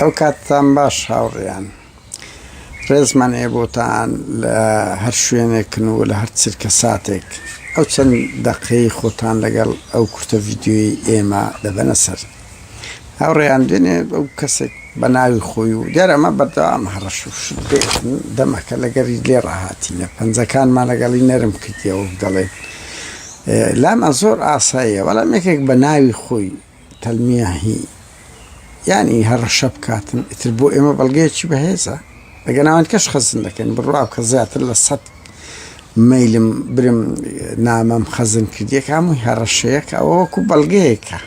ئەو کاتتان باش هاوڕێیان ڕێزمان ئێبۆتان لە هەر شوێنێکن و لە هەر چرکە ساتێک ئەو چەند دەقەی خۆتان لەگەڵ ئەو کورتە ڤیدیۆی ئێمە دەبەنە سەر هاوڕێیان دوێنێ ئەو کەسێک بە ناوی خۆی و دیارە ئەمە بەردەوام هەڕەش و شتێکن دەمەکە لەگەری لێ ڕاهاتینە پەنجەکانمان لەگەڵی نەرم کردیەوە دەڵێن لامە زۆر ئاساییە بەڵام یەکێک بە ناوی خۆی تەلمیاهی یعنی هەڕەشە بکاتن ئیتر بۆ ئێمە بەڵگەیەکی بەهێزە لەگەناوان کەش خەزن دەکەن بڕواو کە زیاتر لە 100 مەیلم برم نامەم خەزم کردیەک هەمووی هەڕەشەیەک ئەوە وەکو بەڵگەیەکە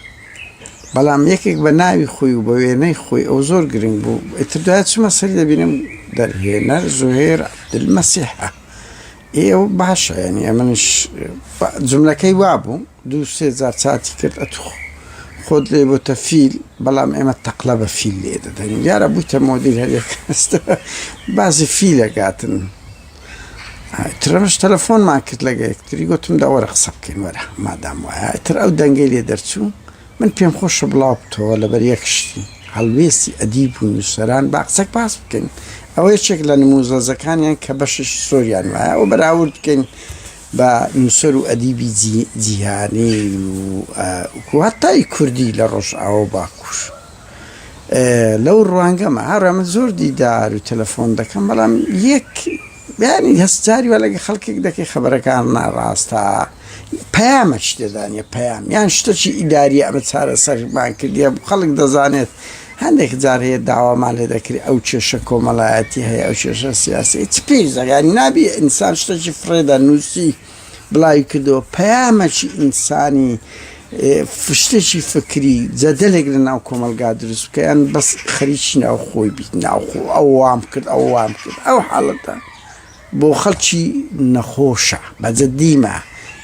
بەڵام یەکێک بە ناوی خۆی و بە وێنەی خۆی ئەو زۆر گرنگ بوو ئیتر دوایە چمە سەری دەبینم دەرهێنەر زوهێر عەبدولمەسیحە ئێوە باشە یعنی ئەمەش جملەکەی وابوو 2-3 چاتی کرد ئەتوخ خۆت لێ بۆتە فیل بەڵام ئێمە تەقلە بە فیل لێ دەدەین دیارە بوویتە مۆدیل هەرێکستە بازی فیلەگاتن ترەمەش تەلەفۆنمان کرد لەگە یەکتری گوتم داوەرە قسە بکەین وەرە مادام وایە تر ئەو دەنگەی لێ دەرچوو من پێم خۆشە بڵاو بتەوە لەبەر یەکشتی هەڵوێستی ئەدیب و نووسەران با قسەک باس بکەین ئەوە یەکێک لە نموزەزەکانیان کە بەشش سۆریان وایە ئەو بەراورد بکەین بە نووسەر و ئەدیبی جیهانی و هەتای کوردی لە ڕۆژئاوا و باکوور لەو ڕوانگەمە هەروە من زۆر دیدار و تەلەفۆن دەکەم بەڵام یەک یانی هەستجاری وە لەگە خەڵکێک دەکەی خەبەرەکان ناڕاستە پەیامەش دەدانێ پەیام یان شتێکی ئیداریە ئەمە چارەسەرمان کردیە خەڵک دەزانێت هەندێک جار هەیە داوامان لێ دەکرێت ئەو کێشە کۆمەڵایەتی هەیە ئەو کێشە سیاسی چ پێیزە ینی نابی ئینسان شتێکی فرێدا نووسی بڵاوی کردەوە پەیامەکی ئینسانی شتێکی فکری جەدەلێک لە ناو کۆمەلگا دروست بکە یان بەس خەریکی ناو خۆی بیت ناوخۆ ئەو وام کرد ئەو وام کرد ئەو حاڵەتە بۆ خەڵکی نەخۆشە بەجددیمە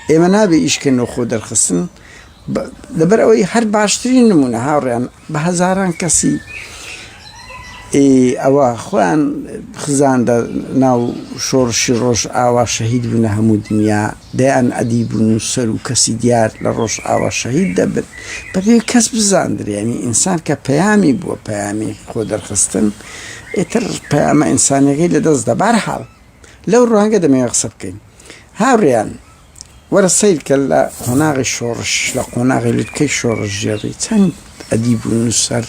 ئێمە نابێ ئیشکە خۆ دەرخستن لەبەر ئەوەی هەر باشترین نمونە هاوڕێیان بە هەزاران کەسی ئەوە خۆیان خزاندە ناو شۆڕشی ڕۆژ ئاوا شەهید بوونە هەموو دنیا دەیان ئەدیب و نووسەر و کەسی دیار لە ڕۆژ ئاوا شەهید دەبن بەبێ کەس بزاندرێنی ئینسان کە پەیامی بووە پەیامی خۆ دەرخستن ئیتر پەیامە ئینسانەکەی لەدەست دە بەرحاڵ لەو ڕوانگە دەمەوێت قسە بکەین هاوڕێیان وەرە سەیر کە لە قۆناغی شۆڕش لە قۆناغی لوتکەی شۆڕش ژێڕی چەند ئەدیب و نووسەر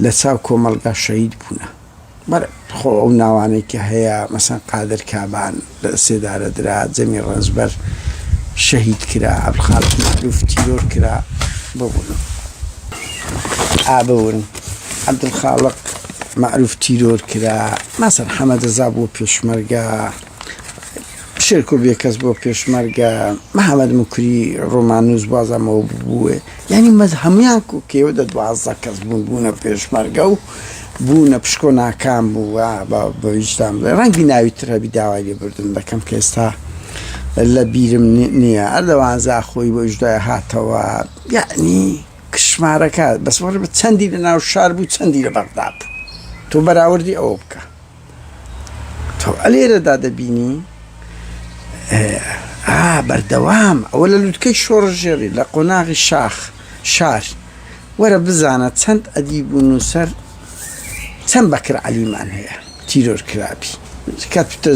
لە چاو کۆمەلگا شەهید بوونە بەرە خۆ ئەو ناوانەی کە هەیە مەسەن قادر کابان لە سێدارە درا جەمی ڕەنجبەر شەهید کرا عەبدولخالق معروف تیرۆر کرا ببوون ببوون عەبدولخالق معروف تیرۆر کرا مەسەن حەمەدەزا بۆ پێشمەرگە شێرکۆ بێکەس بۆ پێشمەرگە محەممەد مکری ڕۆمانوس بازەمەوە بووێ یعنی هەمویان کێوە دە 12 کەس بوون بوونە پێشمەرگە و بوونە پشکۆ ناکام بووە بە ویجدان بڵێ ڕەنگی ناوی ترەبی داوای لێ بردن دەکەم کە ئێستا لە بیرم نییە ئەردەوانزا خۆی بۆ ئیشدای هاتەوە یعنی کشمارەکە بەسوەڕ بە چەندی لە ناو شار بوو چەندی لە بەغدا بوو تۆ بەراوردی ئەوە بکە تۆ ئەلێرەدا دەبینی بەردەوام ئەوە لە لوتکەی شۆڕژێڕی لە قۆناغی شار وەرە بزانە چەند ئەدیب و نووسەر چەند بەکر عەلیمان هەیە تیرۆر کرابی کات بتە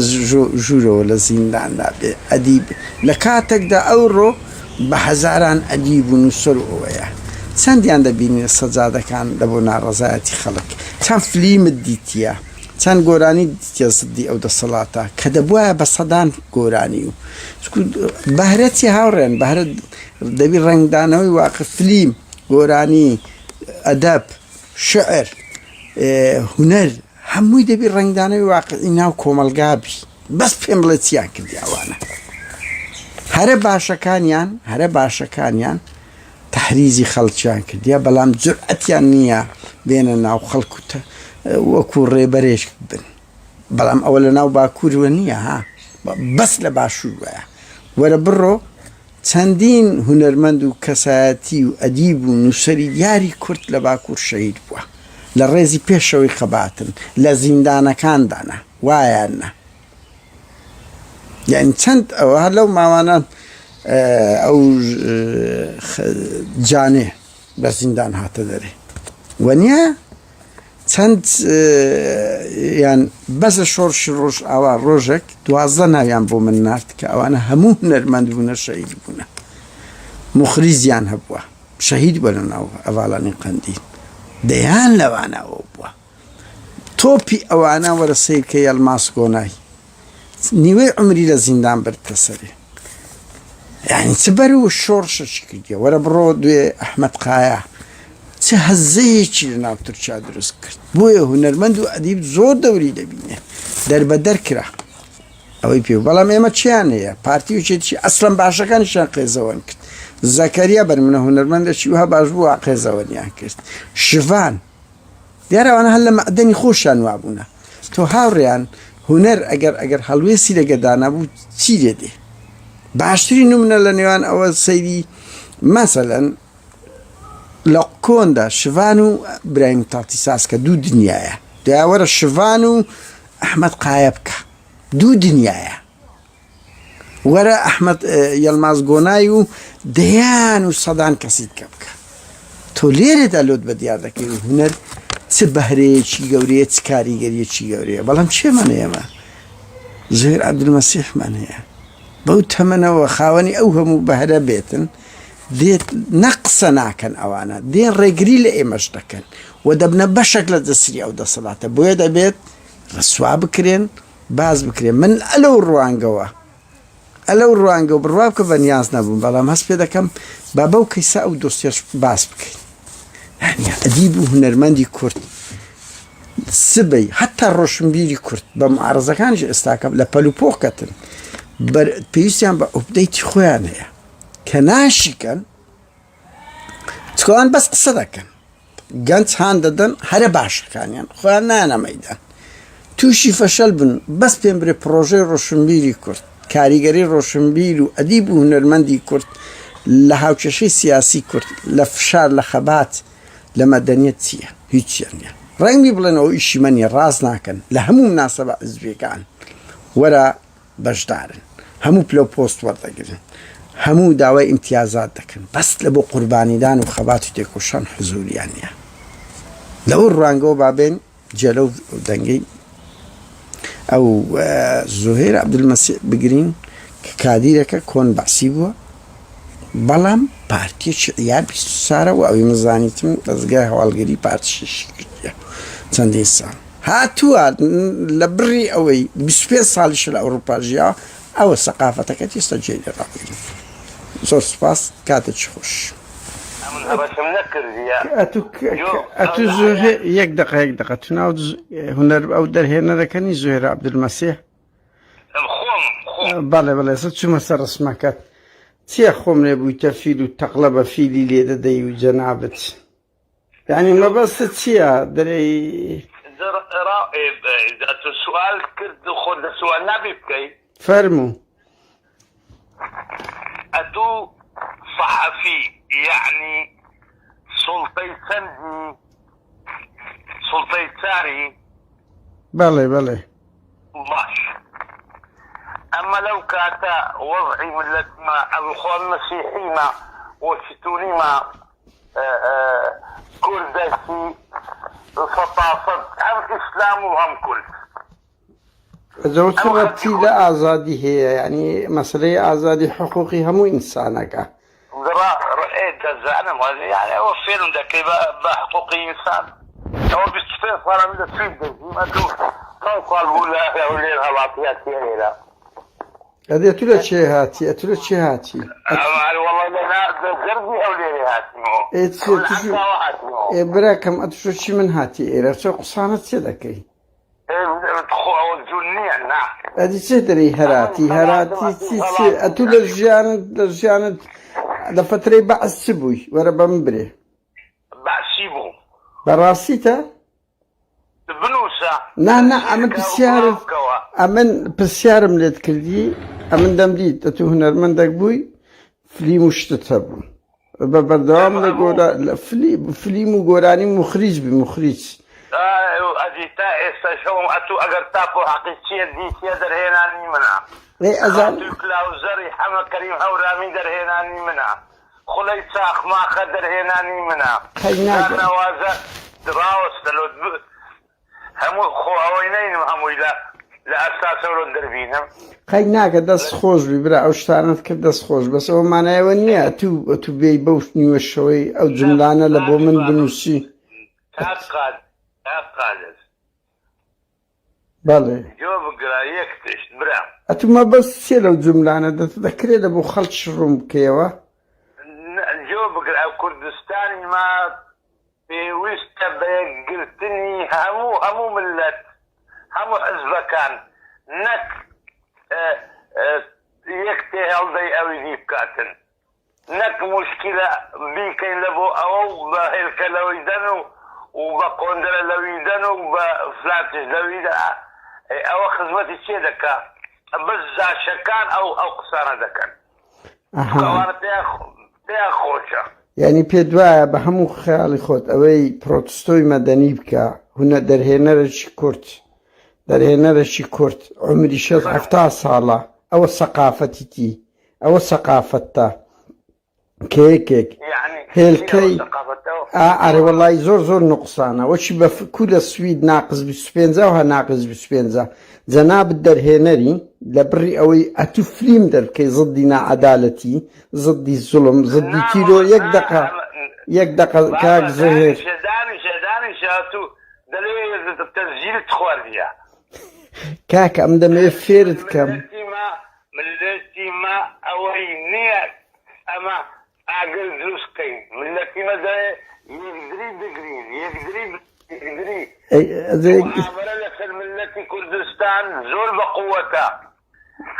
ژوورەوە لە زینداندا بێ ئەدیب لە کاتێکدا ئەوڕۆ بە هەزاران ئەدیب و نووسەر ئەوەیە چەندیان دەبینی سەجادەکان لە بۆ ناڕەزایەتی خەڵک چەند فلیمت دیتیە چەند گۆرانی دیتە زدی ئەو دەسەڵاتە کە دەبووە بە سەدان گۆرانی و بەهرەتی هاوڕێن بەهرەت دەبی ڕنگدانەوەی واقع فلیم گۆرانی ئەدەب شعر هونەر هەمووی دەبی ڕنگدانەوەی واقعی ناو کۆمەلگابی بەس پێم بڵێ چیان کردی ئەوانە هەرە باشەکانیان تەحریزی خەڵکیان کردیە بەڵام جورئەتیان نییە بێنە ناو خەڵکوتە وەکو ڕێبەرێش بن بەڵام ئەوە لە ناو باکووروە نییە ها بەس لە باشوور وایە وەرە بڕۆ چەندین هونەرمەند و کەسایەتی و ئەدیب و نووسەری دیاری کورد لە باکوور شەهید بووە لە ڕێزی پێشەوەی خەباتن لە زیندانەکاندانە وایانە یعنی چەند ئەوە هەر لەو ماوانە ئەو جانێ بە زیندان هاتە دەرێ وەنیە چەند یان بەسە شۆڕش ڕۆژ ئاوا ڕۆژێک 12 ناویان بۆ من نارد کە ئەوانە هەموو هونەرمەند بوونە شەهید بوونە مخریزیان هەبووە شەهید بوونە ناو ئەڤاڵانی قەندیل دەیان لەوانەوە بووە تۆپی ئەوانە وەرە سەیرکە یەڵماس گۆنای نیوەی عمری لە زیندان بردتە سەرێ یعنی چ بەر و شۆڕشەچی کردیە وەرە بڕۆ دوێ ئەحمەد قایە چه هەزەیەکی لە ناو تورکیا دروست کرد بۆیە هونەرمەند و ئەدیب زۆر دەوری دەبینێ دەربەدەر کرا ئەوەی پێ بەڵام ئێمە چیان هەیە پارتی و چێتی ئەسڵەن باشەکانیشان قێزەوەن کرد زەکەریا بەرمنە هونەرمەندێکی وها باش بووە قێزەوەنیان کرد شڤان دیارەوانە هەر لە مەعدەنی خۆشیان وابوونە تۆ هاوڕێیان هونەر ئەگەر هەڵوێسی لەگەدانا بوو چی لێدێ باشترین نمونە لە نێوان ئەوە سەیری مەسەلەن لە کۆندا شڤان و برایم تاقیساس کە دوو دنیاە دیاوەرە شڤان و ئەحمەد قایە بکە دوو دنیاە وەرە ئەحمەد یەڵماز گۆنای و دەیان و سەدان کەسیت کە بکە تۆ لێرەدا لۆت بە دیار دەکەی هونەر چ بەهرەیەکی گەورەیە چ کاریگەریەکی گەورەیە بەڵام چێمانە ئێمە زوهێر عەبدولمەسیحمان هەیە بەو تەمەنەوە خاوەنی ئەو هەموو بەهرە بێتن دێت نەقسە ناکەن ئەوانە دێن ڕێگری لە ئێمەش دەکەن و دەبنە بەشێک لە دەسری ئەو دەسەڵاتە بۆیە دەبێت ڕسوا بکرێن باز بکرێن من ئەلەو ڕوانگە و بڕوا بکە بە نیاز نەبووم بەڵام هەست پێ دەکەم با بەو کەیسا ئەو دۆستیەش باس بکەین ئەدیب و هونەرمەندی کورد سبەی حتا ڕۆشنبیری کورد بە معارەزەکانیش ئێستاکە لە پەلوپۆکەتن پێویستیان بە ئوپدەیتی خۆیان هەیە کە ناشیکەن چکۆیان بەس قسە دەکەن گەنج هان دەدەن هەرە باشەکانیان خۆیان نانە مەیدان تووشی فەشەل بن بەس پێم برێ پرۆژەی ڕۆشنبیری کورد کاریگەری ڕۆشنبیر و ئەدیب و هونەرمەندی کورد لە هاوکێشەی سیاسی کورد لە فشار لە خەبات لە مەدەنیەت چییە هیچیان نیە ڕەنگی بڵێنەوە ئیشی منی ڕاز ناکەن لە هەموو مناسەبە حزبیەکان وەرە بەشدارن هەموو پلە پۆست وەردەگرن هەموو داوای ئیمتیازات دەکەن بەس لە بۆ قوربانیدان و خەبات و تێکۆشان حزوریان نیە لەو ڕوانگەوە بابێن جێلە و دەنگەی ئەو زوهێر عەبدولمەسیح بگرین کە کادیرەکە کۆن بەعسی بووە بەڵام پارتیەکی عیار سارەوە ئەوی مزانیتم دەستگای هەواڵگەری پارتیشی کردیە چەندین ساڵ هاتووە لە بڕی ئەوەی 25 ساڵیش لە ئەوروپا ژیا ئەوە سەقافەتەکەت ئێستا جێی لێڕابگرن زۆر سوپاس کاتێکی خۆش ئەتو زۆهێر یەک دقە تو ناو هونەر ئەو دەرهێنەرەکەنی زوهێر عەبدولمەسیح بەڵێ سە چوومە سەر ڕسمەکەت چییە خۆم لێ بوویتە فیل و تەقلە بە فیلی لێ دەدەی و جەنابەت یعنی مەبەستە چییە دەرەی سوال کرد خۆ لە سوال نابێ بکەیت فەرموو ئەتو صحفی يعني سلطەی چەندی سلطەی چاری بەڵێ باش أما لو كانت وضعي ملتنا الإخوان المسيحيين وشتونيما كردسي فطاصد هم إسلام وهم كرد زوجتي لا آزادي هي يعني مسألة آزادي حقوقي هم إنسانك رأيت الزعلم يعني هو فيلم ذاك بحقوق إنسان هو بيستفيد صار من الفيلم ده ما تقول قال ولا ولا الغلطيات لا هذه أتولى شيء هاتي والله لا زربي أو لي هاتي براكم أتشو شي من هاتي إيرا شو قصانة سيدكي الجنية نعم هذه تدري هراتي أتولى الجانة لفترة بعد سبوي ورا بمبري بعد سيبو براسيتا بنوسا نا أمن بسيارة مليت كردي أمن دمديت أتو هنرمندك بوي فلي مشتتبو ببردوام لقورا فليم وقوراني مخرج بمخرج أديتا استشوم أتو أقر تابو حقيقية ديتيا درهيناني منها أزال كلاوزري حما كريم هورامي درهيناني منها خلي ساخ ما خدر هيناني منها خيناك نوازة دراوس همو خو ئەوەی هەمووی لە ئەساسە ولۆ دەربینم قەی ناکە دەست خۆش بیبرا ئەو شتانت کرد دەست خۆش بەس ئەوە مانایەوە نییە تو بێی بەو نیوە شەوەی ئەو جملانە لە بۆ من بنووسی قادر بەڵێ جۆ بگرا یەک تشت برام ئەتومە بەس چێ لەو جملانە دەکرێت لە بۆ خەڵکی ڕوون بکەیەوە جۆ بگرا ئەو کوردستانی ما پێویستە بە یەکگرتنی هەموو ملت هەموو حزبەکان نەک یەک تێ هەڵدەی ئەوی دی بکاتن نەک موشکیلە بیکەین لە بۆ ئەوە و بە هێلکە لەوەی دەن و بە قۆندرە لەوی دەن و بە فلاتش لەوی دە ئەوە خزمەتی چێ دەکا بەس زاشەکان ئەو قسانە دەکەن ئەوانە پێیان خۆشە یعنی پێ دوایە بە هەموو خەیاڵی خۆت ئەوەی پرۆتستۆی مەدەنی بکە هونە دەرهێنەرەشی کورد عمری 60 ساڵە ئەوە سەقافەتیتی ئەوە سەقافەتە کێکێک هێلکەی ئارێ وەڵی زۆر نوقسانە وەچی بە کو لە سوید ناقز 25 و هە ناقز 25 جەنابت دەرهێنەری لە بڕی ئەوەی ئەتو فلیم دەرکەی زدی نائەدالەتی زدی زوڵم زدی تیرۆ یەک دەقە کاک زەهێر کاکە ئەم دەمەوێت فێرت کەم ملەتی ما ئەوەی نییە ئەمە ئاگەر دروستکەین ملەتی مەدەێ یەکدری بگرین یەکدری معاملە لەسەر ملەتی کوردستان زۆر بە قووەتە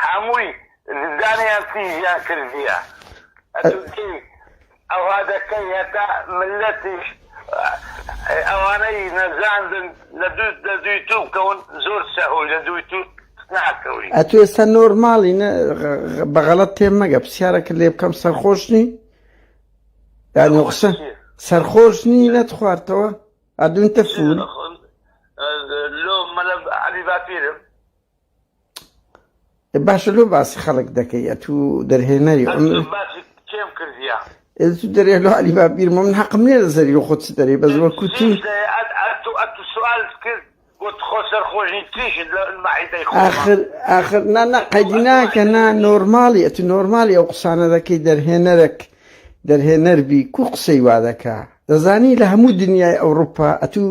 هەمووی دانیان فیژیان کردیە ئەتوکی ئەوها دەکەی هەتا ملەتیش ئەوانەی نەزاندن لە دوی تو بکەون زۆر سەهۆی لە دوی تو ناکەوی ئەتو ئێستا نۆرماڵی بەغەڵەت تێم مەگە پرسیارەکە لێ بکەم سەرخۆشنی یانی قسە سەرخۆشنی نەتخواردتەوە ئەدوونتە فول لۆ مەلە عەلی باپیرم باشە لۆ باسی خەڵک دەکەی ئەتو دەرهێنەری باسی کێم کردیە تو دەرێ لۆ عەلی باپیرم من حەقم نییە لە زەری خۆت دەرێ بەس وەکو تو ئەتو سوال کرد قلت خۆ سەرخۆشنی تریشت لە مەعیدەی خۆ ئاخر نا قەیدی ناکە نا نۆرماڵی ئەتو نۆرمالی ئەو قسانە دەکەی دەرهێنەر بی کو قسەی وا دەکا دەزانی لە هەموو دنیای ئەوروپا ئەتو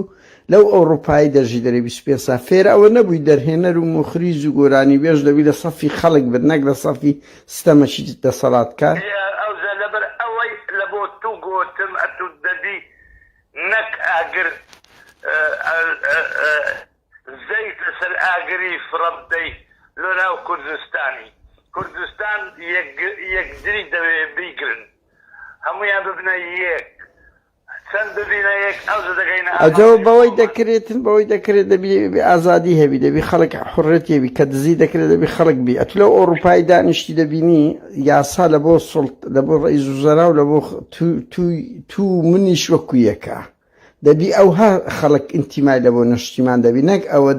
لەو ئەوروپایی دەژی دەرێ 25 سا فێر ئەوە نەبووی دەرهێنەر و مخریز و گۆرانی بێژ دەبی لە سەفی خەڵک بێت نەک لە سەفی ستەمەشی دەسەڵاتکار ئەوزە لەبەر ئەوەی لە بۆ تو گۆتم ئەتو دەبی نەک ئاگر زەیت لەسەر ئاگری فڕەبدەی لۆ ناو کوردستان یەکدری دەوێ بیگرن هەمویان ببنە یەک چەند ببینە یەک ئەوزە دەگەینە ئەجەوە بەوەی دەکرێت دەبی ئازادی هەبی دەبی خەڵک حڕەتی هەبی کە دزی دەکرێت دەبی خەڵک بی ئەتو لەو ئەوروپای دانیشتی دەبینی یاسا لە بۆ ڕئیس وزەرا و لە بۆ تو منیش وەکو یەکە دەبی ئەوها خەڵک ئینتیمای لە بۆ نەشتیمان دەبی نەک ئەوە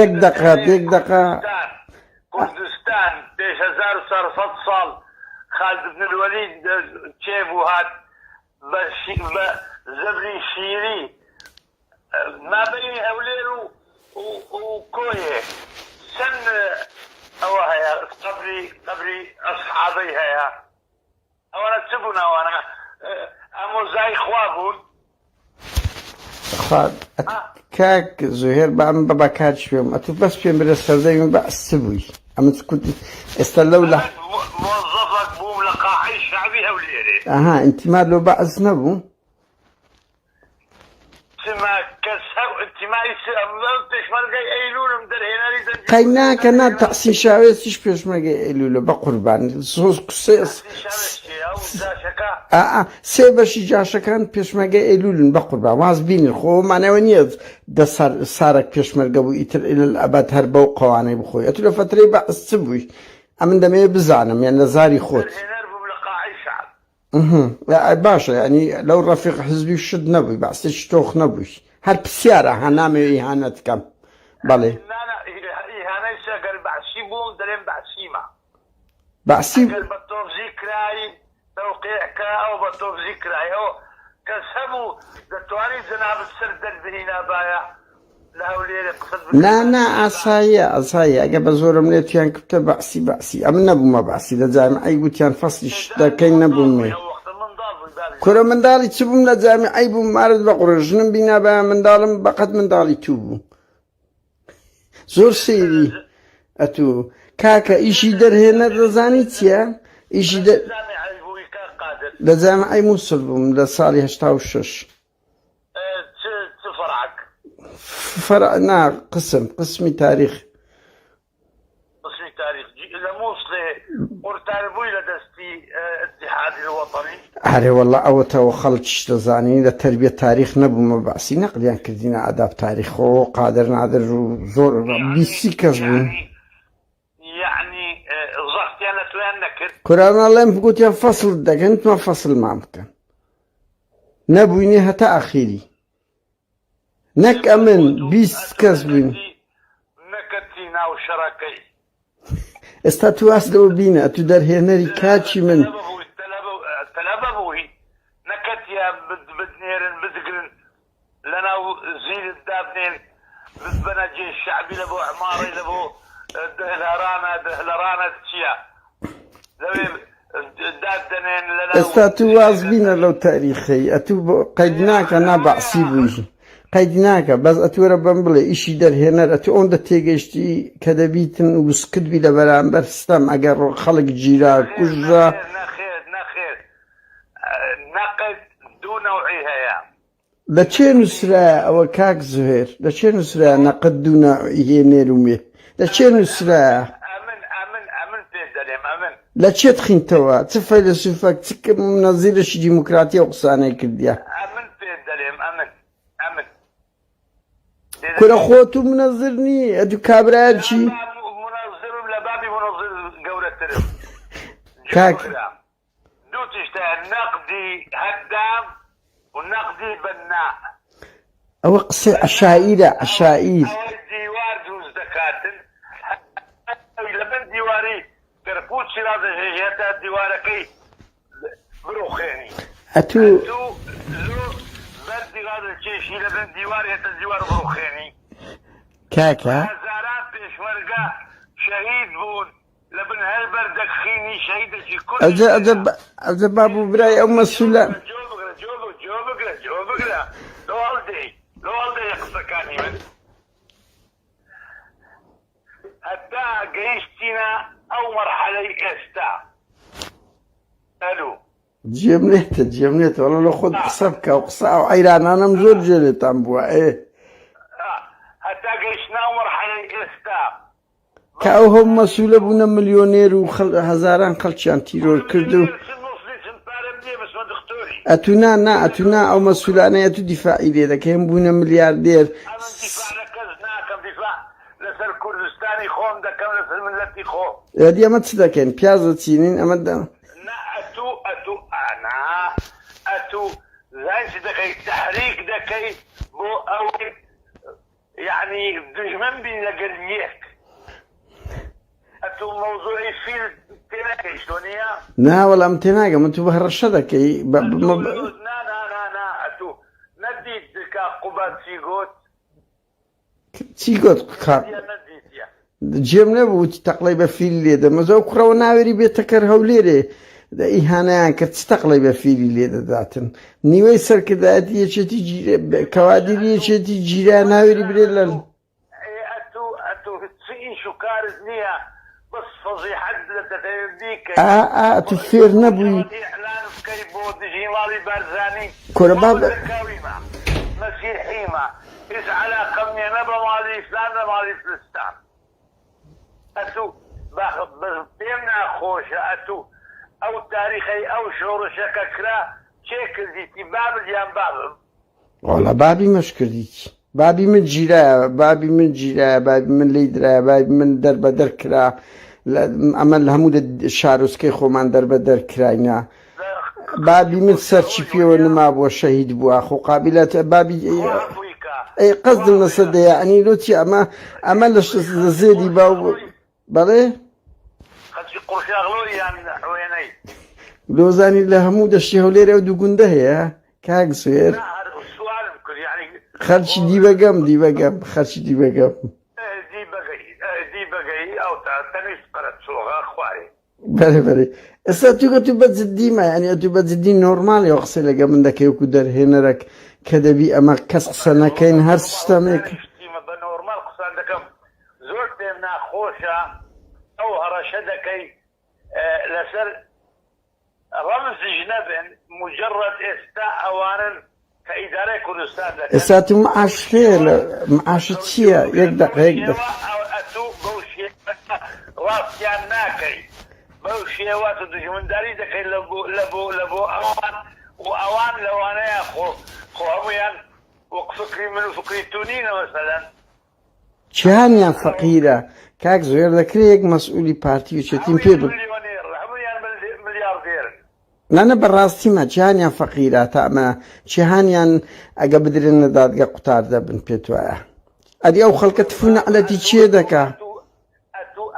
یەک دقە کوردستان پێش 1400 ساڵ خالد بن الولید چێبوو هات بە زەبری شیری مابەینی هەولێر و کۆیێ چەند ئەوە هەیە قەبری ئەسحابەی هەیە ئەوانە چ بوون ئەوانە ئامۆزای خوا بوون کاک زۆهێر بە ئەم بە بەکات شوێم ئەتو بەس پێم برە سەردەویم بە ئەستی بووی ئەمە ئێستا لەو لە موظفك بووم لە قاعەی شەعبی هەولێرێ ئەها ئینتیماد لۆ بەعز نەبوو چما کەس ئینتیمای پێشمەرگەی ئەیلولم دەرهێنەری قەی ناکە نا تەحسین شاوێستیش پێشمەرگەی ئەیلولە بە قوربان سێ بەشی جاشەکان پێشمەرگەی ئەیلولن بە قوربان واز بینن خۆمانەوە نییە دە سارێک پێشمەرگە بوو ئیتر ئەبەت هەر بەو قەوانەی بخۆی ئەتو لە فترەی بەعز چ بووی ئەمن دەمەوێت بزانم یان لە زاری خۆت باشە ینی لەو ڕەفیق حزبی شت نەبووی بەعسێکی تۆخ نەبووی هەر پرسیارە هەنامێ ئیهانەت بکەم بەڵێ ئیهانەی سەگەر بەعسی بووم دەڵێن بەعسیمە بەعسی بە تۆڤزی کرایی تەوقیعکە ئەو بە تۆڤزی کرایەوە کەس هەبوو دەتوانێت جەنابەت سەر دەربهێنا باە لهوليري قصد نا عصاية أجا بزورم ليتيان كبت بعسي أم نبو ما بعسي لجامع أي بوتيان فصلش دا كين نبو مي وقت من ضال كرة من دالي تبوم لجامع أي بو مارد بقرجنم بينا با من دالم بقت من دالي توبو زور سيري أتو كاكا إيشي در هنا رزاني تيا إيشي در جامع البوي قادر لجامع أي موصل بوم لصالي هشتاوشش تفرعك فرقنا قسمي تاريخ قسمي تاريخ لموصلة ورتان بوي لدستي اتحاد الوطني هاري والله أوتا وخلتش تزاني لتربية تاريخ نبو مبعسي نقليان كردينا أداب تاريخ وقادر نادر زور بيسي كذبون يعني ضغطي أنا توين نكر كرانا الله يمفقوت يا فصل دك انت ما فصل ما ممكن نبويني هتا أخيري نك أمن بيس كذبين نكتينا وشراكي استاتو أسدو بينا أتو در هنري كاتشي من تلابوي نكتيا بدنيرن بدقرن لنا زيل الدابنين بدبنجي الشعبي لبو عماري لبو دهلرانا تشيا دادنين لنا استاتو وازبينا لو تاريخي أتو قيدناك أنا بعصي بوجي قيدناك بس أتو ربما بلي إشي در هنر أتو أوندا تيجيشتي كدبيتن وسكت بي لبرانبر ستام أجر خلق جيرا كجرا نخير نقد دو نوعيها يا لچه نسرا أو كاك زهير لچه نسرا نقد دو نوعيه نيرومي لچه نسرا أمن تهدلهم أمن لچه تخين توا تفيلسوفك تك منظرش ديمقراطية وقصاني كرديا أمن تهدلهم أمن كل خوتو منظرني أدو كابراتشي منظر لبابي منظر قولة ترم كاك دو تشتغل نقدي هدام ونقدي بناء أو قصة عشائر ديوار دوز دكاتن لبن ديواري كرفوت شراد جيجيتا ديواركي بروخيني أتو لو بردي غادر الشيشي لبن ديوار يتا ديوار بروخيني كاكا هزارات بيشمرقا شهيد بون لبن هالبر دخيني شهيدة شي كل أجا بابو براي أم السلام جوابك لو والدي يقصكاني من حتى قيشتنا أو مرحلة استا ألو جيمنيت والله لو خد حسابك وقصة أو عيران أنا مزور جيلي تنبوا إيه حتى قيشنا أو مرحلة استا كأوهم مسؤول بونا مليونير وهزاران خلشان تيرور كردو أتونا أو مسؤولان يتو دفاعي لذا كهم بونا ملياردير دفاع ركزنا كم دفاع لسر كردستاني خوم دا كم لسر ملتي خوم هذه أما تصدقين بيازة تينين أما دا نا أتو زين دكي تحريك دكي بو أو يعني دجمن بين لقرنيك أتو موضوعي فيل تناكي شلونيا نا ولا امتناقة ما انتو بهرشدك نا أتو نديت كا قبات سيقوت كار جيمنا بوتي تقليبا فيل ليدا مزاو كراو ناوري بيتكر هوليري دا إيهانا كرت تقليبا فيل ليدا ذاتن نيوي سر كدا أتي يشتي جيرا كوادر يشتي جيرا ناوري بريلال أتو تسئين شكار زنيا بس فضيحة لتتبديك تفير نبوي إعلان كيبو دجيمالي بارزاني كورباب مسيحيما إيش علاقة من نبا مع الإسلام مع الإسلام أتو بيمنا خوشة أتو أو تاريخي أو شعور شككرا شكل ديتي باب اليان باب والله بابي مش كرديتي بابي من جيرا بابي من ليدرا بابي من دربا دركرا عمل همود الشاروسكي خومان دربا دركراينا بابي من سرشي فيه ونما بو شهيد بو أخو قابلات بابي أي قصد النصد يعني لوتي أما لزيدي باو بلي خلشي قرشي أغلوري يعني حويني لوزاني لهمود الشيهوليري ودو قنده يا كاق سوير لا هذا السؤال يعني خەرچی دیبەگەم خەرچی دیبەگەم دی بەگەی ئەو تا تەنیشت قەرەت چۆغا خوارێ بەێ ئێستا تو بەجددیمە ینی تو بەجددی نۆرمالی ئەو قسەی لەگە من دەکەی وەکو دەرهێنەرێک کە دەبی ئەمە کەس قسە نەکەین هەر سیستەمێک بە نۆرمال قسان دەکەم زۆر پێم ناخۆشە ئەو هەڕەشە دەکەی لەسەر ڕەمزیش نەبن مجرد ئێستا ئەوانن کە ئیدارەی کوردستان دەکەن ئێستا تو معاش هەیە لە معاشت چییە یەک دقەیەک ئەتوو بەو ڕاستیان ناکەی بەو شێوە تو دژمنداری دەکەی لە بۆ ئەوان و ئەوان لەوانەیە خۆ هەمویان وەک فکری من و فکری تونینە مەسەلەن چیانیان فەقیرە کاک زۆر دەکرێت یەک مەسئولی پارتی و چێتیم پێ بن هەمویان ملیاردێرن نانە بەڕاستیمە جیهانیان فەقیرە تا ئەمە جیهانیان ئەگە بدرێنە دادگا قوتار دەبن پێت وایە ئەدی ئەو خەڵکە تفون نەعلەتی چێ دەکا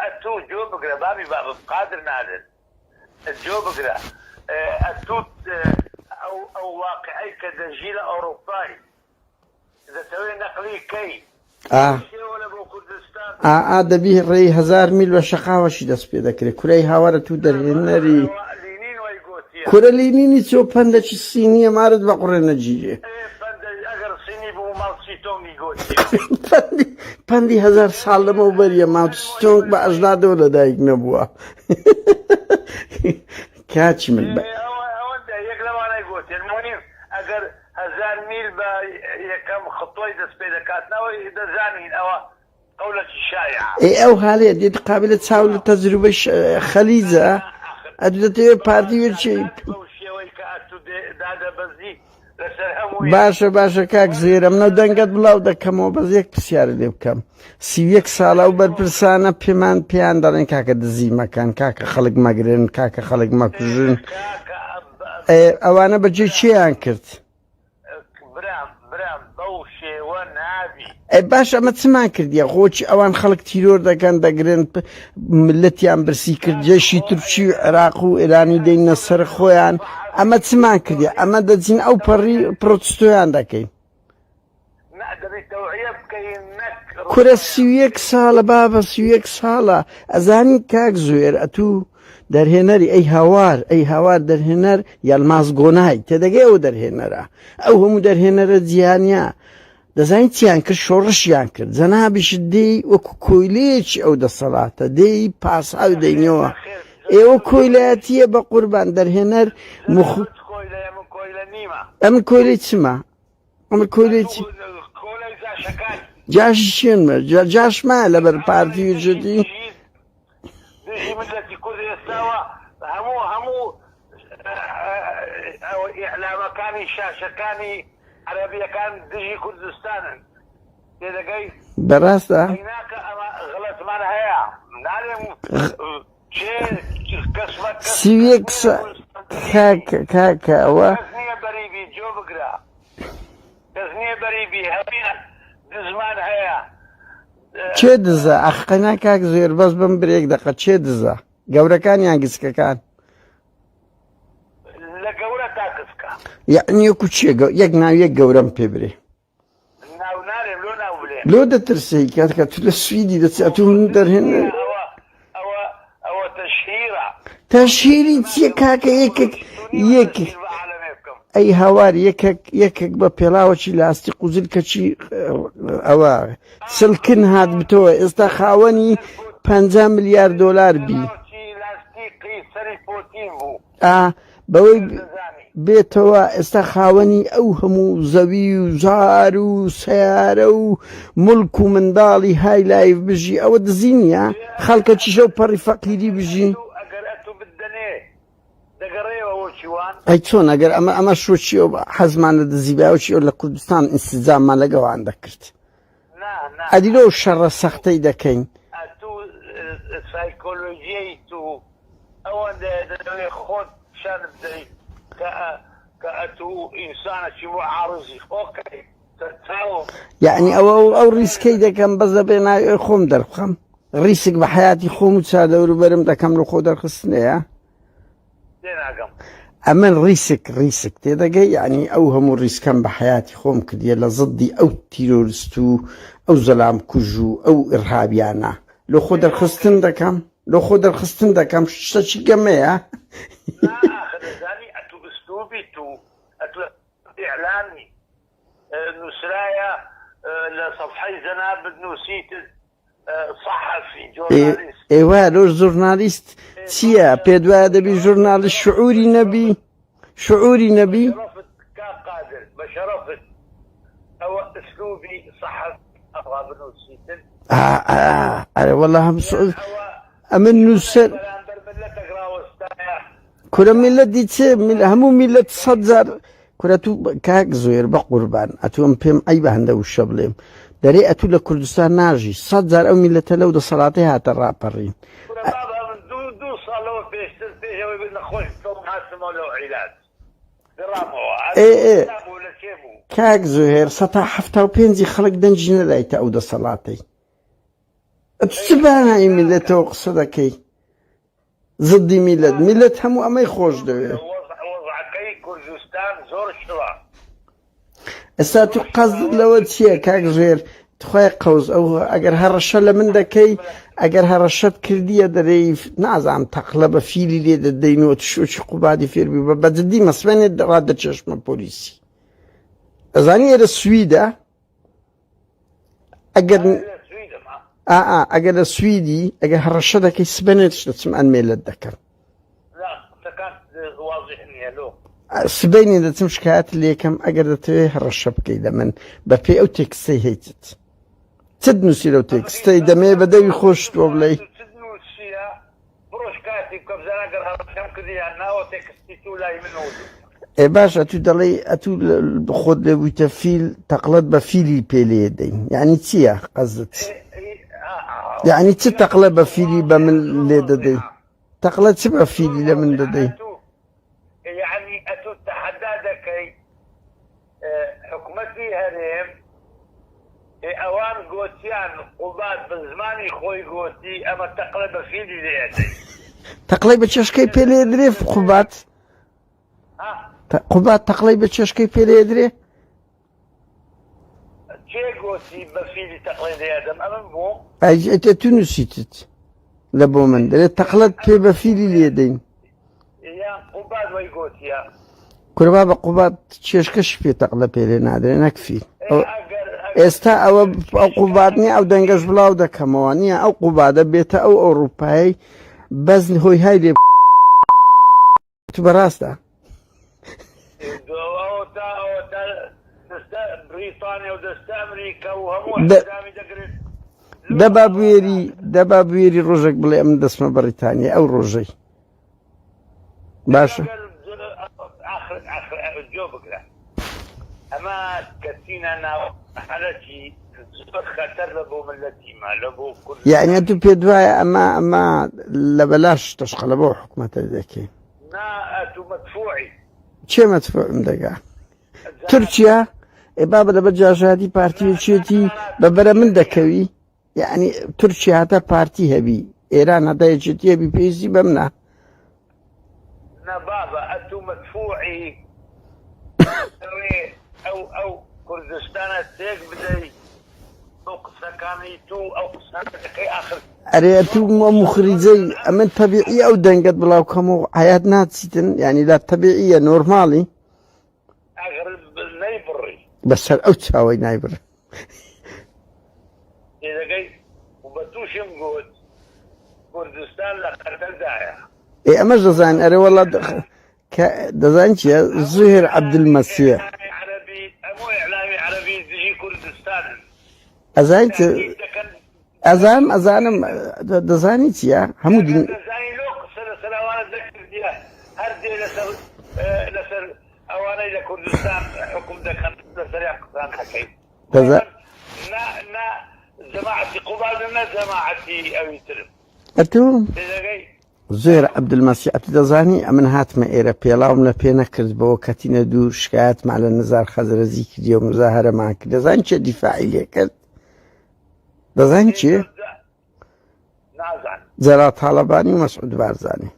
ئەتوو جۆ بگرە بابی بابە قادر نادن جۆ بگرە ئەتوو ئەو واقعی کە دەژی لە ئەوروپای دەتەوێت نەقلی کەی شێوە بۆ کوردستان دەبی ڕێی 1000 میل بە شەقاوەشی دەست پێ دەکرێت کورەی هاوارە تو دەرهێنەری کورە لینینی چۆ پەندەکی سینیە مارت بە قوڕێ نەگیرێ پەندی 1000 ساڵ لەمە بەریە ماوتستۆنگ بە ئەژدادەوە لەدایک نەبووە کاچی من بە یەک لەوانەی گوتێن ئەگەر 1000 میل بە یەکەم خطۆی دەست پێ دەکاتنەوەی دەزانین ئەوە قەولەکی شایع ئەو حالەیە دێت قابلە چاو لە تەجروبەی خەلیجە ئەدو دەتەوێت پارتی وێرچی باشە کاک زێرە منە دەنگەت بڵاو دەکەمەوە بەس یەک پرسیارە لێ بکەم 31 ساڵە و بەرپرسانە پێیان دەڵێن کاکە دزی مەکەن کاکە خەڵک مەگرن کاکە خەڵک مەکوژن ئەوانە بەجێ چیان کرد باش ئەمە چمان کردیە خۆچی ئەوان خەڵک تیرۆر دەکەن دەگرن ملەتیان برسی کرد جێشی تورکی و عێراق و ئێرانی دەینە سەر خۆیان ئەمە چمان کردیە ئەمە دەچین ئەو پەڕی پرۆتستۆیان دەکەین کورە 31 ساڵە بابە 31 ساڵە ئەزانی کاک زوێر ئەتوو دەرهێنەری ئەی هاوار دەرهێنەر یالماز گۆنای تێدەگەی ئەو دەرهێنەرە ئەو هەموو دەرهێنەرە جیهانیا دەزانین چیان کرد شۆڕشیان کرد جەنابیشت دێی وەکو کۆیلەیەکی ئەو دەسەڵاتە دێی پاساو دەینەوە ئێوە کۆیلایەتیە بە قوربان دەرهێنەر ئەم کۆیلەی چمە ئەمە کۆیلەی چ جاشی چێنمە جاشمە لەبەر پارتی وجدی هەموو ئیعلامەکانی شاشەکانی عەرەبیەکان دژی کوردستانن تێدەگەی بەڕاستە غەڵەتمان هەیە نالێم کاکە ئەوە نییە بەریبی جۆ بگرە کەس نییە بەریبی هەبیان دزمان هەیە چێ دزە ئەخقەنا کاک زێر بەس بم برێک دەقە چێ دزە گەورەکان یان گچکەکان لە گەورە تا کچکە یعنی وەکو چیە یەک ناو یەک گەورەم پێ برێ ناو نارێم لۆ ناو بڵێ لۆ دەترسی کاتکە تو لە سویدی دەچێت تو من دەرهێنە ئەوە تەشهیرە تەشهیری چییە کاکە یەک ئەی هاوار یەکێک بە پێڵاوەکی لاستی قوزل کەچی ئەوە سلکن هات بتەوە ئێستا خاوەنی 50 ملیارد دۆلار بی بەوەی بێتەوە ئێستا خاوەنی ئەو هەموو زەوی و زار و سیارە و ملک و منداڵی های لایف بژی ئەوە دزی نیە خەڵکە چیشە و پەڕی فەقیری بژی ئەی چۆن ئەگەر ئەمە شۆچی حەزمان لە دزیباوەکی لە کوردستان ئینسیجاممان لەگەوان دەکرد ئەدی لەو شەڕە سەختەی دەکەین سایکۆلۆژیەی تو ئەوەندە دەوێت خۆت شان بدەیت کە ئەتو ئینسانێکی معارضی خۆکەی یعنی ئەو ریسکەی دەکەم بەس دەبێ ناوێ خۆم دەرخەم ریسک بە حیاتی خۆم و چادەوروبەرم دەکەم لە خۆ دەرخستنەیە ئەمن ڕیسک تێدەگەی یعنی ئەو هەموو ڕیسکەم بە حیاتی خۆم کردیە لە زدی ئەو تیرۆریست و ئەو زەلام کوژ و ئەو ئڕهابیانە لۆ خۆ دەرخستن دەکەم شتێکی گەمەیە زاني اتو اسلوبي تو اتو اعلامي نسرايا لصفحي زناب نوسيت صحفي جورناليست ئێوە لۆ ژورنالیست چییە پێ دوایە دەبی ژورنالیست شعوری نەبی شرفت كقادر بشرفت او اسلوبي صحفي ابغى بنوسيت والله ئەمن نووسەر کورە میلەت دیچێ هەموو میلەت 100,000 کورە تو کاک زۆر بە قوربان ئەتوم پێم ئەی بە هەندە وشە بڵێم دەرێ ئەتوو لە کوردستان ناژی 100,000 ئەو میلەتە لەو دەسەڵاتی هاتە ڕاپەڕین دوو ساڵەوە پێشتر پێشەوەی بن نەخۆش تۆم هاتمەوە لەو عیلات کاک زۆهێر 175 خەڵک دەنجی نەدایتە ئەو دەسەڵاتەی چ بانایی میلەتەوە قسە دەکەی زدی میلەت هەموو ئەمەی خۆش دەوێت وەزعەکەی کوردستان زۆر شڕە ئێستا تو قەزت لەوە چییە کاک ژێر تخوای قەوز ئەو ئەگەر هەڕەشە لە من دەکەی ئەگەر هەڕەشەت کردیە دەرەی نازانم تەقلە بە فیلی لێ دەدەینەوە شۆکی قوبادی فێربی بە بەجددی مەسبێنێت ڕادەچێشمە پۆلیسی ئەزانی ئێرە سویدە ئەگەر لە سویدی ئەگەر هەڕەشە دەکەی سبەنێتش دەچم ئەنمێلت دەکەم سبەینی دەچم شکایەت لێکەم ئەگەر دەتەوێت هەڕەشە بکەی لە من بە پێی ئەو تێکستەی هەیتت چت نووسی لەو تێکستەی دەمێ بەدەوی خۆش تۆ بڵێی باش ئەتوو دەڵێ ئەتوو خۆت لێ بوویتە فیل تەقلەت بە فیلی پێ لێ دەین یعنی چییە قەزت یعنی چ تەقلە بە فیلی بە من لێ دەدەی تەقلە چ بە فیلی لە من دەدەی يعني اتو تحدى دكي حكومتي هرم اوان قوتيان قبات بزماني خوي قوتي اما تقلب فيني ليدي تقلب تشكي بيلي دري في قبات تقلب تشكي بيلي دري تشي قوتي بفيني تقلب ادم امام بو اي تونسيتت لبو من دري تقلب بي بفيلي ليدين کوربا بە قوبات چێشکەش پێ تەقلە پێلێ نادرێ نەکفی ئێستا ئەوە ئەو قوبات نییە ئەو دەنگەش بڵاو دەکەمەوە نییە ئەو قوبادە بێتە ئەو ئەوروپایی بەزن هۆی های لێ تو بەڕاستە دەبا بوێری ڕۆژێک بڵێ ئەم دەسمە بەریتانیا ئەو ڕۆژەی باشە جوبك له اما كتينا ناو حالتي خطر لبو ملتي ما لبو كل يعني انتو بيدواي اما لبلاش تشغل لبو حكومة ذكي نا اتو مدفوعي چه مدفوع مدقا تركيا بابا دبجا جادي بارتي وشيتي ببرا من دكوي يعني تركيا هذا بارتي هبي ايران هذا يجتي هبي بيزي بمنا نا بابا اتو مدفوعي او كردستان تيك بدي ئەرێ تو مخریجەی ئەمن تەبیعی ئەو دەنگت بڵاوکەم و حیات ناچیتن یعنی لا تەبیعیە نۆرماڵی بەسەر ئەو چاوەی نایبڕ کوردستان لە خەردەردایە ئەمەش دەزانین ئەرێ وەڵا دەزانین چیە زوهێر عەبدولمەسیح ئەزانم دەزانی چییە هەموو دین لەسەر ئەوانەی لە کوردستان حکوم دەکەن لەسەریان قسان حەکەی جەماعەتی قوباد نە جەماعەتی ئەوی ترم ئەتوو زۆر عەبدولمەسیح ئەتوو دەزانی ئەمن هاتمە ئێرە پێڵاوم لە پێ نەکرد بەوە کەتینە دوور شکایەتمان لە نزار خەزرەزی کردی و مزاهەرەمان کرد دەزانی چێ دیفاعی لێ کرد دەزانی چێ؟ جەلال تاڵەبانی و مەسعود بارزانی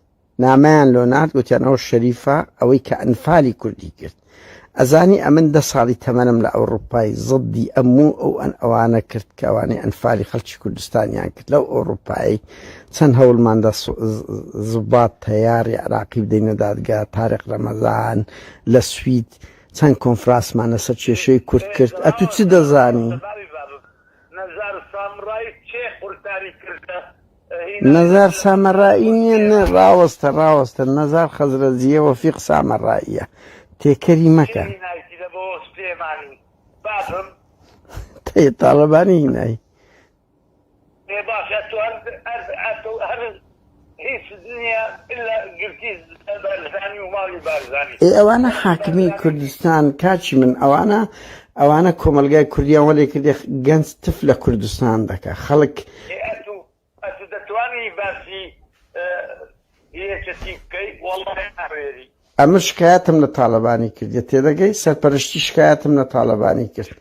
نامیان لۆ نات گوتیان ئەوە شەریفە ئەوەی کە ئەنفالی کوردی کرد ئەزانی ئەمن 10 ساڵی تەمەنم لە ئەوروپای زڵدی ئەموو ئەوانە کرد کە ئەوانەی ئەنفالی خەڵکی کوردستانیان کرد لەو ئەوروپایی چەند هەوڵماندا زوبات تەیاری عراقی بدەینە دادگا تارێق ڕەمەزان لە سوید چەند کۆنفرانسمانە سەر کێشەی کورد کرد ئەتو چی دەزانی نەزار سامەڕایی نییە ڕاوەستە نەزار خەزرەجیە وەفیق سامەڕاییە تێکەری مەکە تاڵەبانی هینایی ئەوانە حاکمی کوردستان کاچی من ئەوانە کۆمەلگای کوردیان وەلێ کردی گەنج تف لە کوردستان دەکە خەڵک ئەمە شکایەتم لە تاڵەبانی کردی تێدەگەی سەرپەرشتی شکایەتم لە تاڵەبانی کرد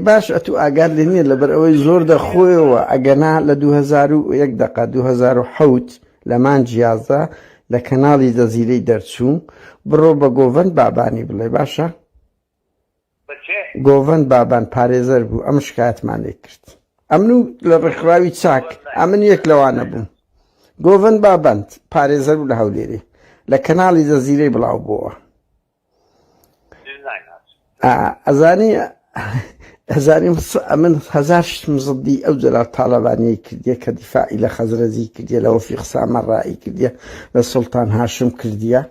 باش ئەتو ئاگاد لێ نییە لەبەر ئەوەی زۆر دەخۆیەوە ئەگەنا لە 2001 دقه 2007 لە مانجی 11 لە کەناڵی جەزیرەی دەرچوو بڕۆ بە گۆڤەند بابانی بڵێ باشە گۆڤەند بابان پارێزەر بوو ئەم شکایەتمان لێ کرد ئەمن و لە ڕێکخراوی چاک ئەمن یەک لەوانە بوو گۆڤەند بابند پارێزەر بوو لە هەولێرێ لە کەناڵی جەزیرەی بڵاو بووە ئەزانی ئەمن 1000 شتم زڵدی ئەو جەلال تاڵەبانیەی کردیە کە دیفاعی لە خەزرەجی کردیە لە وەفیق سامەڕایی کردیە لە سوڵتان هاشم کردیە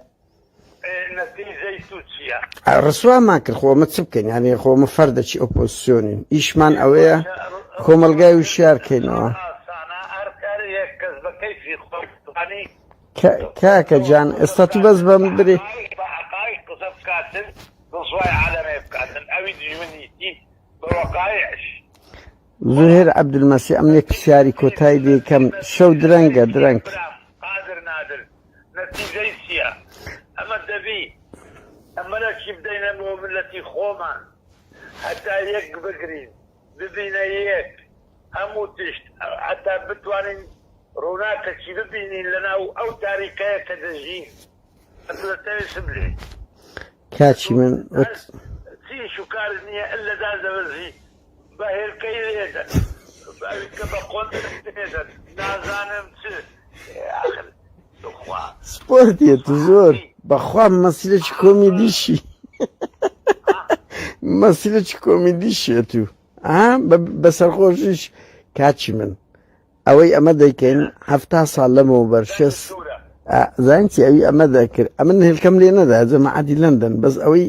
ڕسوامان کرد خۆمە چ بکەین یانێ خۆمە فەردەچی ئۆپۆزیسیۆنین ئیشمان ئەوەیە کۆمەلگای وشیارکەینەوە کاکە جان ئێستا تو بەس بەم برێ زوهێر عەبدولمەسیح ئەم یەک پرسیاری کۆتایی دێکەم شەو درەنگە درەنگ قادر نادر نەتیجەی چییە ئەمە دەبی ئەمە لە چی بدەینە بۆ ملەتی خۆمان هەتا یەک بگرین ببینە یەک هەموو تشت هەتا بتوانین ڕووناکەچی ببینین لەناو ئەو تاریکەیە کە دەژین ئەتەوێسم لێ کاچی من چی شکار نییە ئەلە دازەوەزی بە هێلکەی لێدەن کە بە قۆن لێدەن نازانم چ سپۆرتێت زۆر بەخوا مەسیلەی کۆمیدیشی مەسیلەی کۆمیدیشێت و بەسەرخۆشیش کاچی من ئەوەی ئەمە دەیکەین 70 ساڵ لەمەوە بەرشەس زانتی ئەوی ئەمە دەکرد ئەمن هێلکەم لێ نەدا جەماعەتی لەندەن بەس ئەوەی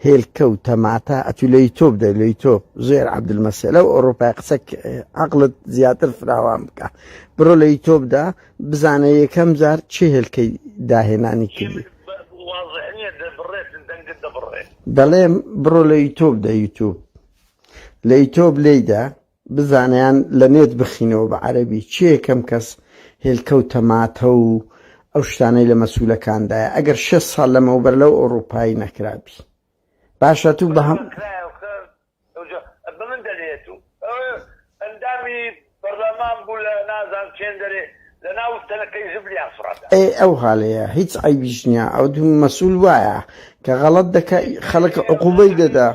هێلکە و تەماتە ئەتو لە یوتۆب دە لە یوتۆب زۆر عەبدولمەسیح لەو ئەوڕۆپای قسە عەقڵت زیاتر فراوان بکە بڕۆ لە یوتۆبدا بزانە یەکەم جار چی هێلکەی داهێنانی کردی دەڵێم بڕۆ لە یوتۆب دە یوتۆب لە یوتۆب لێیدا بزانیان لە نێت بخینەوە بە عەرەبی چی یەکەم کەس هێلکە و تەماتە و ئەو شتانەی لە مەسوولەکاندایە ئەگەر 6 ساڵ لەمەوە بەر لەو ئەوڕۆپایی نەکرابی باشە تو بە هەم بمن دەلێت و ئەندامی بەردەمان بوو لە نازان چێن دەرێ لە ناو تەنەکەی زبلیان فڕادا ئەو حاڵەیە هیچ عیبیش نییە ئەو دوو مەسوول وایە کە غەڵەت دەکە خەڵک عقوبەی دەدا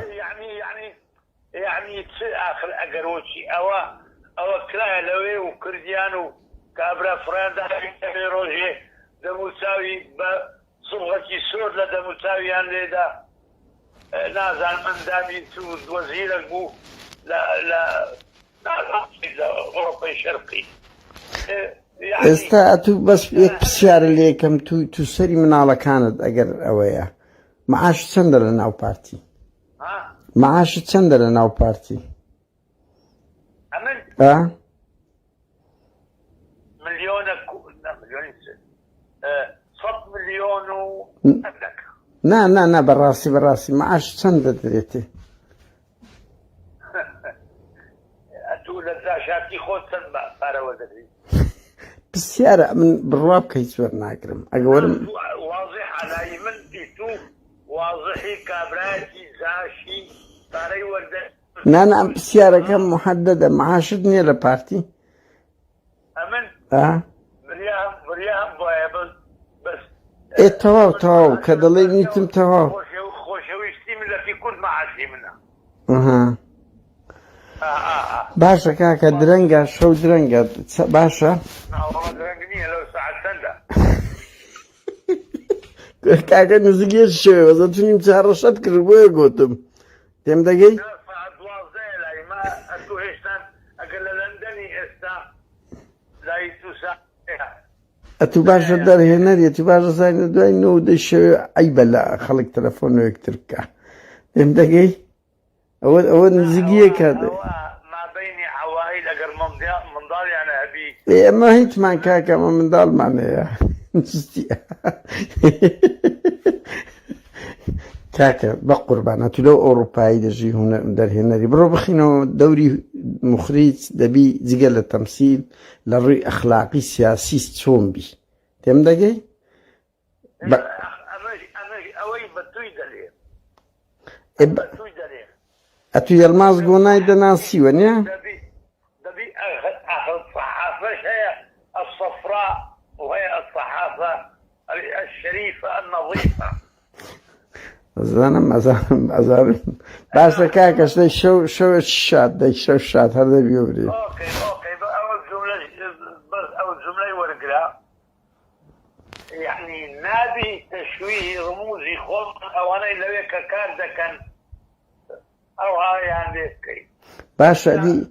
یعنی چ ئاخر ئەگەرۆچی ئەوە کرایە لەوێ و کردیان و کابرا فڕیاندا ڕۆژێ دەموچاوی بە سوڵغەتی سۆر لە دەموچاویان لێدا نازان ئەندامی وەزیرە بوو لە ئەوڕۆپای شەرقی ئێستا ئەتو بەس یەک پرسیارە لێ یەکەم تو سەری مناڵەکانت ئەگەر ئەوەیە معاش چەندە لە ناو پارتی معاشت چەندە لە ناو پارتی ملیۆنە 100 ملیۆن و نا بەڕاستی معاش چەندە دەرێتێ ئەتوو لە داشاتی خۆت چەند پارەوە دەدەیت پرسیارە من بڕوا بکەی زۆر ناگرم ئەگەوەرم واضح علای من دیتو واضحی کابراایەتی زاشی پارەی وەردە نانە ئەم پرسیارەکەم محەددەدە معاشت نییە لە پارتی ئەمن بريان بايا بس ايه تواو كدلي نيتم تواو خوشويستي من في كل معاشي منها اها باشا كاكا درنگا شو درنگا باشا والله درنگني لو ساعة سندا كاكا نزگیش شوی وزا تونیم چهارشت کرد بویا گوتم تیم دگی؟ ساعة دوازده ما أتو هشتان أقل لندني استا لا يتوسع اتو باشا دار هنری اتو باشا ساين دوای نو ده شوی ای بلا خلق تلفون ويكتر بكا تیم دگی؟ اول نزگیه كاده ما بيني عوائل أقل من ضال يعني أبي ايه ما هيت مان كاكا ما من دال معنى كاكا بقربان اتلو اوروباي دجي هنا در هنا برو بخينو دوري مخريج دبي زيقل التمثيل للري اخلاقي سياسي تصوم بي تم دقي أنا أوي بتوي دليل بتوي دليل اتو يلماز قوناي دناسي ونيا دبي أخذ الصحافة هي الصفراء وهي الصحافة الشريفة النظيفة أزارم باشا كاكا شو الشات ده شو الشات هذا بيوري اوكي اول جملة ورقلا يعني نادي تشويه رموزي خلق او انا لو كارده كان او هاي يعني باشا دي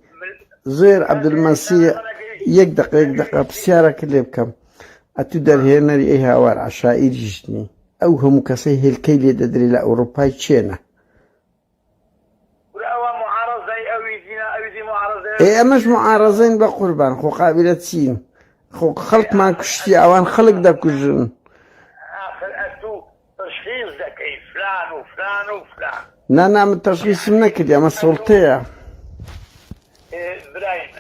زير عبد المسيح يك دقيقة بسيارة كلي بكم أتدر هنا إيها وار عشائر جسني أو هم كسيه الكيل يدري لأوروبا تشينا ولا معارضة أو يدي معارضة إيه مش معارضين بقربان خو قابلة سين خو خلق ما كشتي أوان خلق دا كجن آخر أتو تشخيص ذكي فلان وفلان وفلان نعم التشخيص منك يا مسؤولتي برايم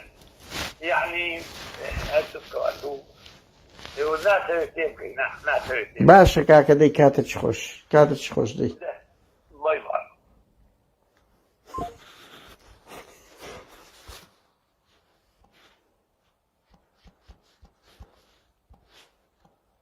يعني أتو باشا كاكا دي كاتش خوش دي